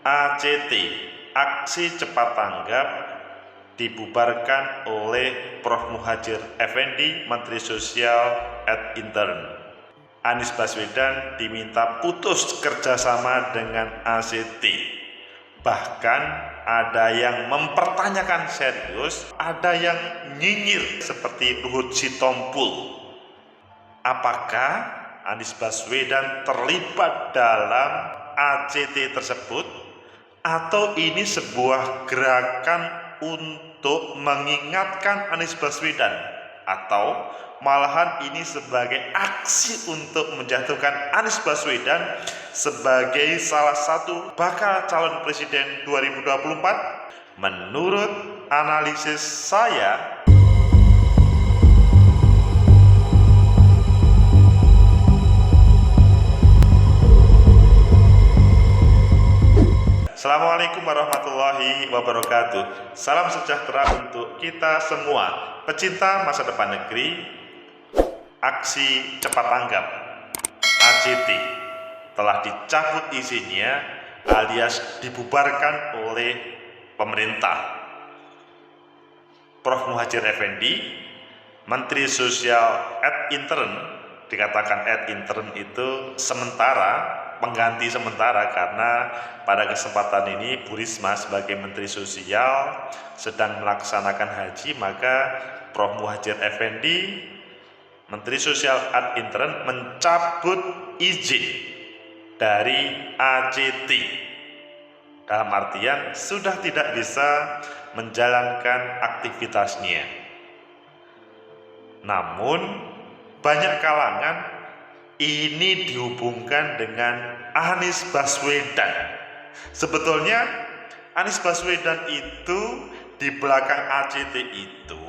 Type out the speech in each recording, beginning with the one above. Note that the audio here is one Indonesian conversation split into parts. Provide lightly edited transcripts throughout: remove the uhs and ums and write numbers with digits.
ACT, Aksi Cepat Tanggap, dibubarkan oleh Prof. Muhadjir Effendi, Menteri Sosial @ Intern. Anies Baswedan diminta putus kerjasama dengan ACT. Bahkan ada yang mempertanyakan serius, ada yang nyinyir seperti Luhut Sitompul. Apakah Anies Baswedan terlibat dalam ACT tersebut, atau ini sebuah gerakan untuk mengingatkan Anies Baswedan, atau malahan ini sebagai aksi untuk menjatuhkan Anies Baswedan sebagai salah satu bakal calon presiden 2024? Menurut analisis saya, Assalamualaikum warahmatullahi wabarakatuh. Salam sejahtera untuk kita semua, pecinta masa depan negeri. Aksi Cepat Tanggap ACT telah dicabut izinnya alias dibubarkan oleh pemerintah. Prof. Muhadjir Effendi, Menteri Sosial @ Intern, dikatakan intern itu sementara, pengganti sementara, karena pada kesempatan ini Bu Risma sebagai Menteri Sosial sedang melaksanakan haji, maka Prof. Muhadjir Effendi, Menteri Sosial @ Intern, mencabut izin dari ACT. Dalam artian sudah tidak bisa menjalankan aktivitasnya. Namun banyak kalangan ini dihubungkan dengan Anies Baswedan. Sebetulnya Anies Baswedan itu di belakang ACT itu,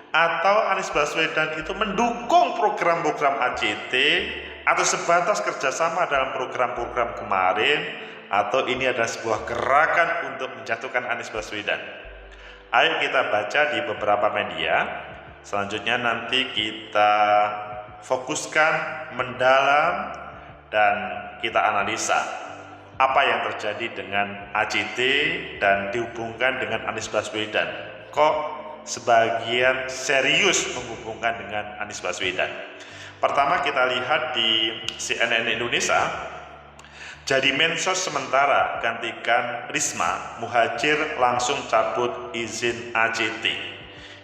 atau Anies Baswedan itu mendukung program-program ACT, atau sebatas kerjasama dalam program-program kemarin, atau ini adalah sebuah gerakan untuk menjatuhkan Anies Baswedan. Ayo kita baca di beberapa media. Selanjutnya nanti kita fokuskan, mendalam, dan kita analisa apa yang terjadi dengan ACT dan dihubungkan dengan Anies Baswedan. Kok sebagian serius menghubungkan dengan Anies Baswedan? Pertama, kita lihat di CNN Indonesia. Jadi Mensos sementara gantikan Risma, Muhadjir langsung cabut izin ACT.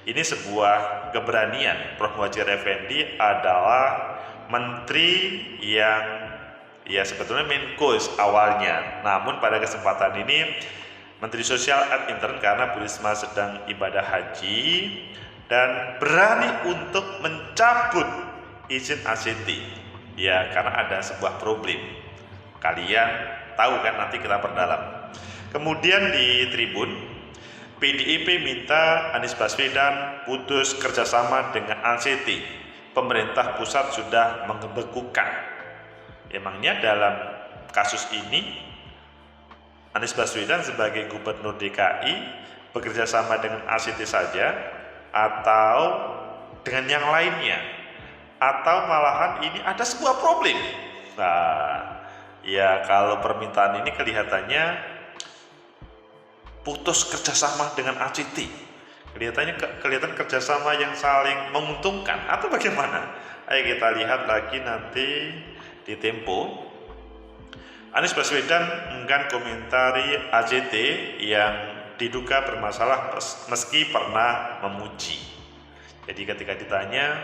Ini sebuah keberanian. Prof. Muhadjir Effendi adalah menteri yang sebetulnya Menko awalnya, namun pada kesempatan ini Menteri Sosial @ Intern karena Bu Risma sedang ibadah haji, dan berani untuk mencabut izin ACT. Ya, karena ada sebuah problem. Kalian tahu kan, nanti kita perdalam. Kemudian di Tribun, PDIP minta Anies Baswedan putus kerjasama dengan ACT. Pemerintah pusat sudah mengebekukan. Emangnya dalam kasus ini Anies Baswedan sebagai Gubernur DKI bekerja sama dengan ACT saja, atau dengan yang lainnya, atau malahan ini ada sebuah problem? Nah, ya kalau permintaan ini kelihatannya putus kerjasama dengan ACT, kelihatan kerjasama yang saling menguntungkan, atau bagaimana? Ayo kita lihat lagi nanti di Tempo. Anies Baswedan enggan komentari ACT yang diduga bermasalah meski pernah memuji. Jadi ketika ditanya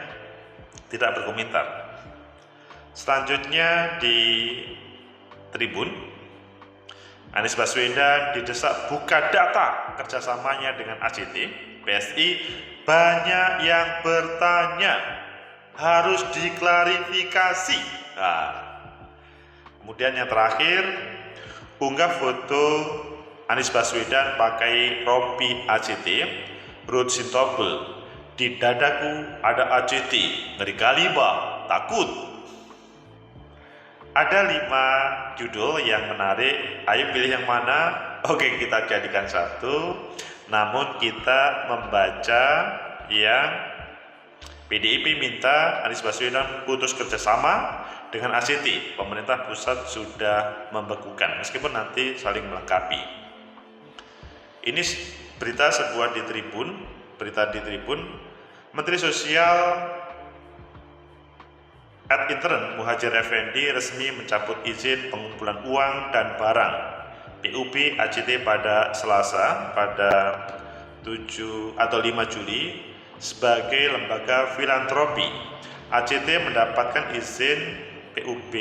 tidak berkomentar. Selanjutnya di Tribun, Anies Baswedan didesak buka data kerjasamanya dengan ACT. PSI banyak yang bertanya, harus diklarifikasi. Nah, kemudian yang terakhir, unggah foto Anies Baswedan pakai rompi ACT. Luhut Sitompul, di dadaku ada ACT, ngeri kali bah, takut. Ada 5 judul yang menarik, ayo pilih yang mana? Oke, kita jadikan satu. Namun kita membaca yang PDIP minta Anies Baswedan putus kerjasama dengan ACT, pemerintah pusat sudah membekukan, meskipun nanti saling melengkapi. Ini berita sebuah di Tribun, berita di Tribun, Menteri Sosial @intern Muhadjir Effendi resmi mencabut izin pengumpulan uang dan barang PUB ACT pada Selasa pada 7 atau 5 Juli sebagai lembaga filantropi. ACT mendapatkan izin PUB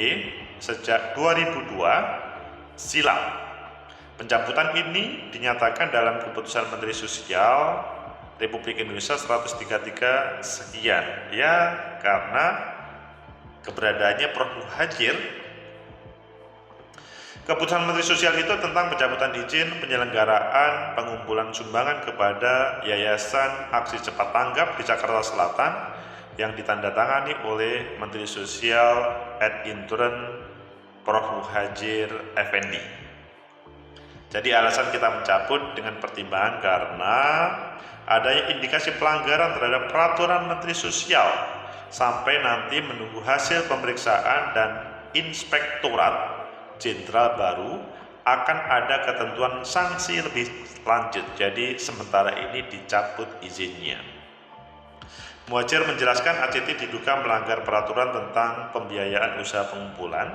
sejak 2002 silam. Pencabutan ini dinyatakan dalam keputusan Menteri Sosial Republik Indonesia 133 sekian. Ya, karena keberadaannya Prof. Muhadjir. Keputusan Menteri Sosial itu tentang pencabutan izin penyelenggaraan pengumpulan sumbangan kepada Yayasan Aksi Cepat Tanggap di Jakarta Selatan yang ditandatangani oleh Menteri Sosial @intern Prof. Muhadjir Effendi. Jadi alasan kita mencabut dengan pertimbangan karena adanya indikasi pelanggaran terhadap peraturan Menteri Sosial sampai nanti menunggu hasil pemeriksaan dan Inspektorat Jenderal baru akan ada ketentuan sanksi lebih lanjut. Jadi sementara ini dicabut izinnya. Muhadjir menjelaskan ACT diduga melanggar peraturan tentang pembiayaan usaha pengumpulan.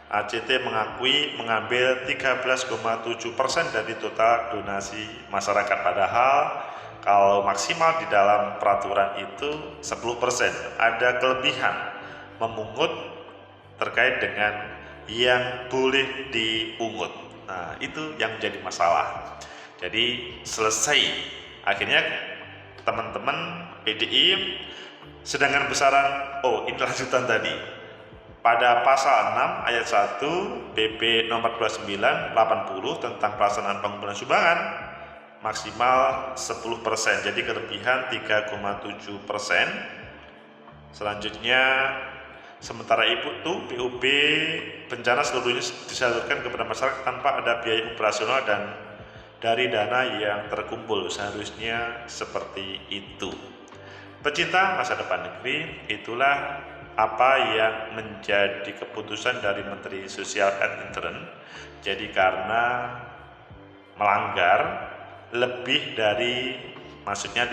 ACT mengakui mengambil 13,7% dari total donasi masyarakat, padahal kalau maksimal di dalam peraturan itu 10%. Ada kelebihan memungut terkait dengan yang boleh dipungut. Nah, itu yang menjadi masalah. Jadi selesai. Akhirnya teman-teman PDI, sedangkan besaran, ini lanjutan tadi. Pada pasal 6 ayat 1 PP nomor 29/80 tentang pelaksanaan pengumpulan sumbangan maksimal 10%, jadi kelebihan 3,7%. Selanjutnya, sementara itu PUB bencana seluruhnya disalurkan kepada masyarakat tanpa ada biaya operasional dan dari dana yang terkumpul, seharusnya seperti itu. Pecinta masa depan negeri, itulah apa yang menjadi keputusan dari Menteri Sosial @intern. Jadi karena melanggar lebih dari, maksudnya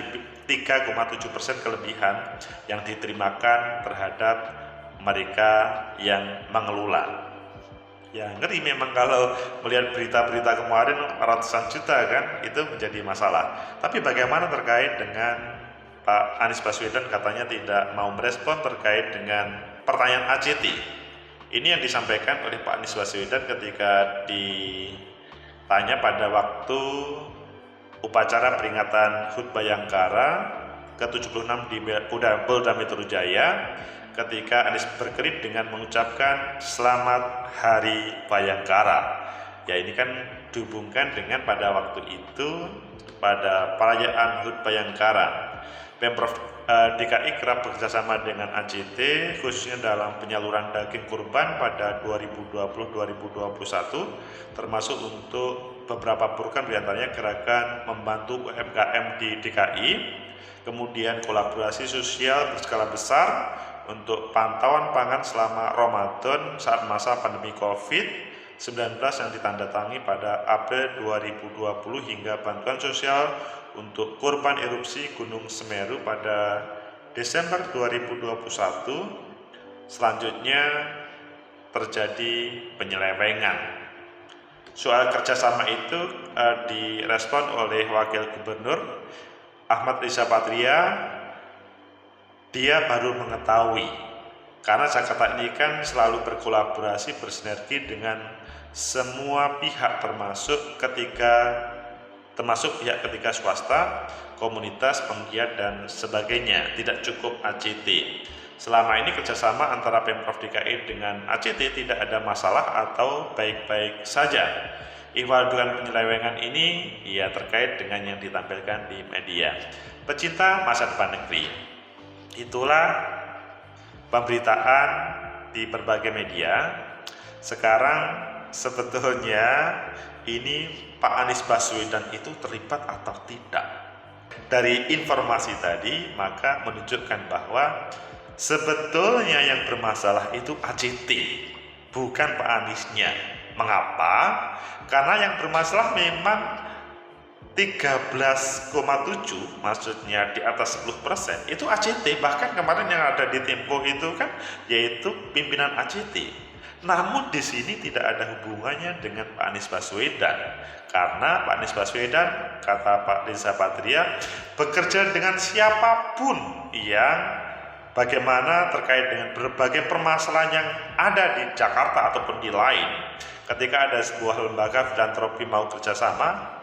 3,7% kelebihan yang diterimakan terhadap mereka yang mengelola. Ya ngeri memang kalau melihat berita-berita kemarin ratusan juta kan, itu menjadi masalah. Tapi bagaimana terkait dengan Pak Anies Baswedan katanya tidak mau merespon terkait dengan pertanyaan ACT. Ini yang disampaikan oleh Pak Anies Baswedan ketika ditanya pada waktu upacara peringatan HUT Bayangkara ke-76 di Polda Metro Jaya, ketika Anies berkelit dengan mengucapkan Selamat Hari Bayangkara. Ya ini kan dihubungkan dengan pada waktu itu pada perayaan HUT Bayangkara. Pemprov DKI kerap bekerjasama dengan ACT khususnya dalam penyaluran daging kurban pada 2020-2021, termasuk untuk beberapa program diantaranya gerakan membantu UMKM di DKI, kemudian kolaborasi sosial berskala besar untuk pantauan pangan selama Ramadan saat masa pandemi COVID-19 yang ditandatangani pada April 2020 hingga bantuan sosial untuk korban erupsi Gunung Semeru pada Desember 2021. Selanjutnya terjadi penyelewengan. Soal kerjasama itu direspon oleh Wakil Gubernur Ahmad Riza Patria. Dia baru mengetahui karena Jakarta ini kan selalu berkolaborasi, bersinergi dengan semua pihak termasuk pihak ketiga swasta, komunitas, penggiat dan sebagainya. Tidak cukup ACT. Selama ini kerjasama antara Pemprov DKI dengan ACT tidak ada masalah atau baik-baik saja. Ihwal dugaan penyelewengan ini ya terkait dengan yang ditampilkan di media. Pecinta masa depan negeri, itulah pemberitaan di berbagai media. Sekarang sebetulnya ini Pak Anies Baswedan itu terlibat atau tidak? Dari informasi tadi maka menunjukkan bahwa Sebetulnya yang bermasalah itu ACT, bukan Pak Aniesnya. Mengapa? Karena yang bermasalah memang 13,7, maksudnya di atas 10% itu ACT. Bahkan kemarin yang ada di Tempo itu kan yaitu pimpinan ACT. Namun di sini tidak ada hubungannya dengan Pak Anies Baswedan, karena Pak Anies Baswedan, kata Pak Reza Patria, bekerja dengan siapapun yang bagaimana terkait dengan berbagai permasalahan yang ada di Jakarta ataupun di lain. Ketika ada sebuah lembaga filantropi mau kerjasama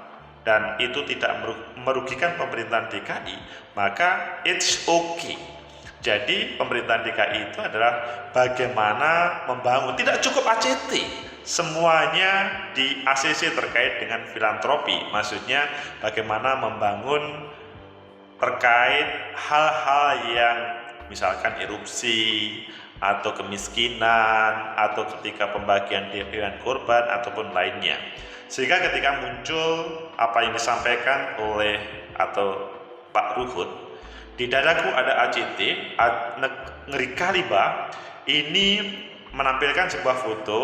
dan itu tidak merugikan pemerintahan DKI, maka it's okay. Jadi pemerintahan DKI itu adalah bagaimana membangun, tidak cukup ACT, semuanya di ACC terkait dengan filantropi, maksudnya bagaimana membangun terkait hal-hal yang misalkan erupsi atau kemiskinan atau ketika pembagian hewan korban ataupun lainnya. Sehingga ketika muncul apa yang disampaikan oleh atau Pak Ruhut, di dadaku ada ACT, ngeri kali Pak, ini menampilkan sebuah foto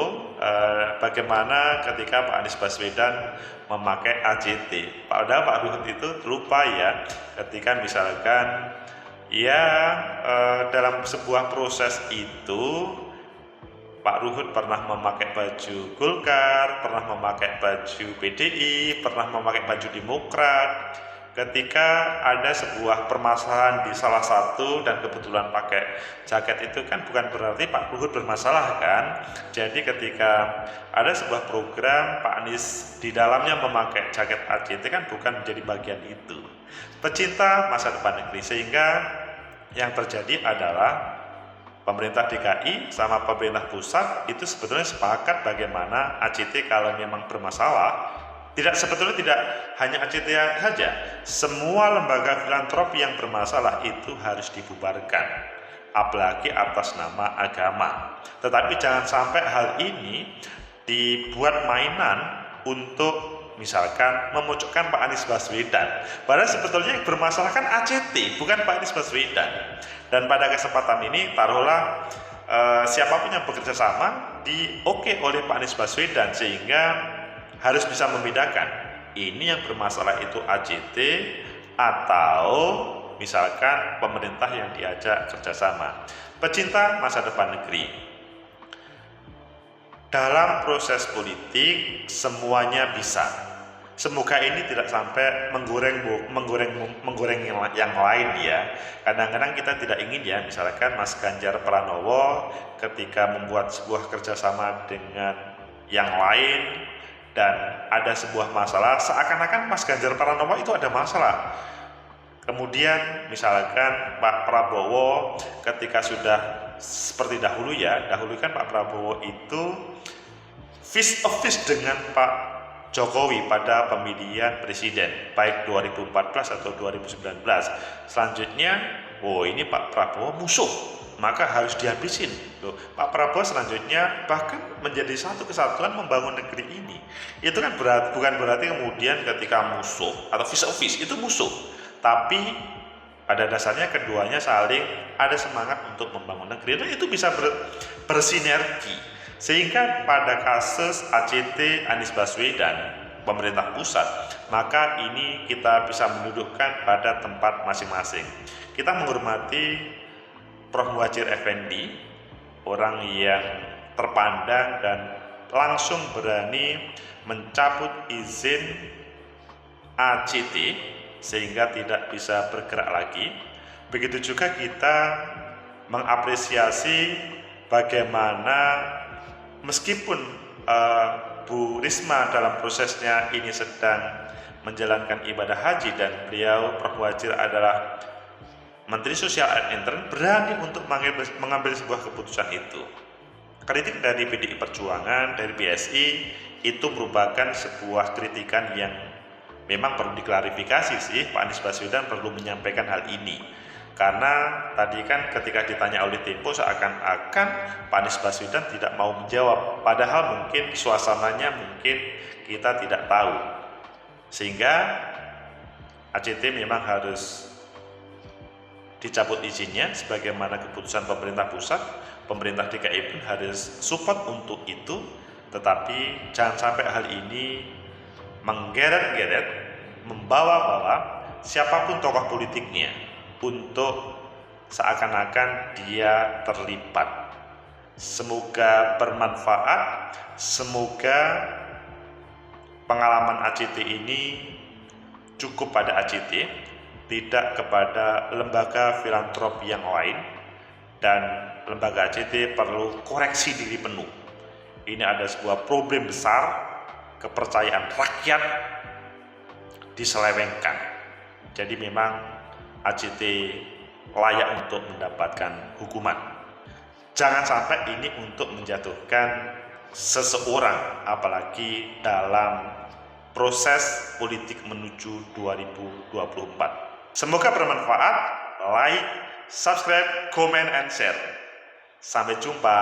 bagaimana ketika Pak Anies Baswedan memakai ACT. Padahal Pak Ruhut itu lupa ya, ketika misalkan ya dalam sebuah proses itu Pak Ruhut pernah memakai baju Golkar, pernah memakai baju PDI, pernah memakai baju Demokrat. Ketika ada sebuah permasalahan di salah satu dan kebetulan pakai jaket itu kan bukan berarti Pak Ruhut bermasalah kan. Jadi ketika ada sebuah program Pak Anies di dalamnya memakai jaket ACT kan bukan menjadi bagian itu. Pecinta masa depan negeri, sehingga yang terjadi adalah pemerintah DKI sama pemerintah pusat itu sebetulnya sepakat bagaimana ACT kalau memang bermasalah, sebetulnya tidak hanya ACT saja, semua lembaga filantropi yang bermasalah itu harus dibubarkan, apalagi atas nama agama. Tetapi jangan sampai hal ini dibuat mainan untuk misalkan memojokkan Pak Anies Baswedan. Padahal sebetulnya yang bermasalah kan ACT, bukan Pak Anies Baswedan. Dan pada kesempatan ini taruhlah siapapun yang bekerja sama di-oke oleh Pak Anies Baswedan, sehingga harus bisa membedakan ini yang bermasalah itu ACT atau misalkan pemerintah yang diajak kerjasama. Pecinta masa depan negeri, dalam proses politik semuanya bisa. Semoga ini tidak sampai menggoreng yang lain ya. Kadang-kadang kita tidak ingin ya, misalkan Mas Ganjar Pranowo ketika membuat sebuah kerjasama dengan yang lain dan ada sebuah masalah, seakan-akan Mas Ganjar Pranowo itu ada masalah. Kemudian misalkan Pak Prabowo ketika sudah seperti dahulu kan Pak Prabowo itu face to face dengan Pak Jokowi pada pemilihan presiden baik 2014 atau 2019. Selanjutnya, ini Pak Prabowo musuh, maka harus dihabisin. Pak Prabowo selanjutnya bahkan menjadi satu kesatuan membangun negeri ini. Itu kan bukan berarti kemudian ketika musuh atau face to face itu musuh, tapi pada dasarnya keduanya saling ada semangat untuk membangun negeri, dan itu bisa bersinergi. Sehingga pada kasus ACT Anies Baswedan, pemerintah pusat, maka ini kita bisa mendudukkan pada tempat masing-masing. Kita menghormati Prof. Muhadjir Effendi, orang yang terpandang dan langsung berani mencabut izin ACT sehingga tidak bisa bergerak lagi. Begitu juga kita mengapresiasi bagaimana meskipun Bu Risma dalam prosesnya ini sedang menjalankan ibadah haji dan beliau Prof. Muhadjir adalah Menteri Sosial dan Intern, berani untuk mengambil sebuah keputusan itu. Kritik dari PDI Perjuangan, dari PSI itu merupakan sebuah kritikan yang memang perlu diklarifikasi sih. Pak Anies Baswedan perlu menyampaikan hal ini. Karena tadi kan ketika ditanya oleh Tempo seakan-akan Pak Anies Baswedan tidak mau menjawab, padahal mungkin suasananya mungkin kita tidak tahu. Sehingga ACT memang harus dicabut izinnya sebagaimana keputusan pemerintah pusat. Pemerintah DKI pun harus support untuk itu, tetapi jangan sampai hal ini menggeret-geret, membawa-bawa siapapun tokoh politiknya untuk seakan-akan dia terlibat. Semoga bermanfaat, semoga pengalaman ACT ini cukup pada ACT, tidak kepada lembaga filantropi yang lain, dan lembaga ACT perlu koreksi diri penuh. Ini ada sebuah problem besar, kepercayaan rakyat diselewengkan. Jadi memang ACT layak untuk mendapatkan hukuman. Jangan sampai ini untuk menjatuhkan seseorang, apalagi dalam proses politik menuju 2024. Semoga bermanfaat. Like, subscribe, comment, and share. Sampai jumpa.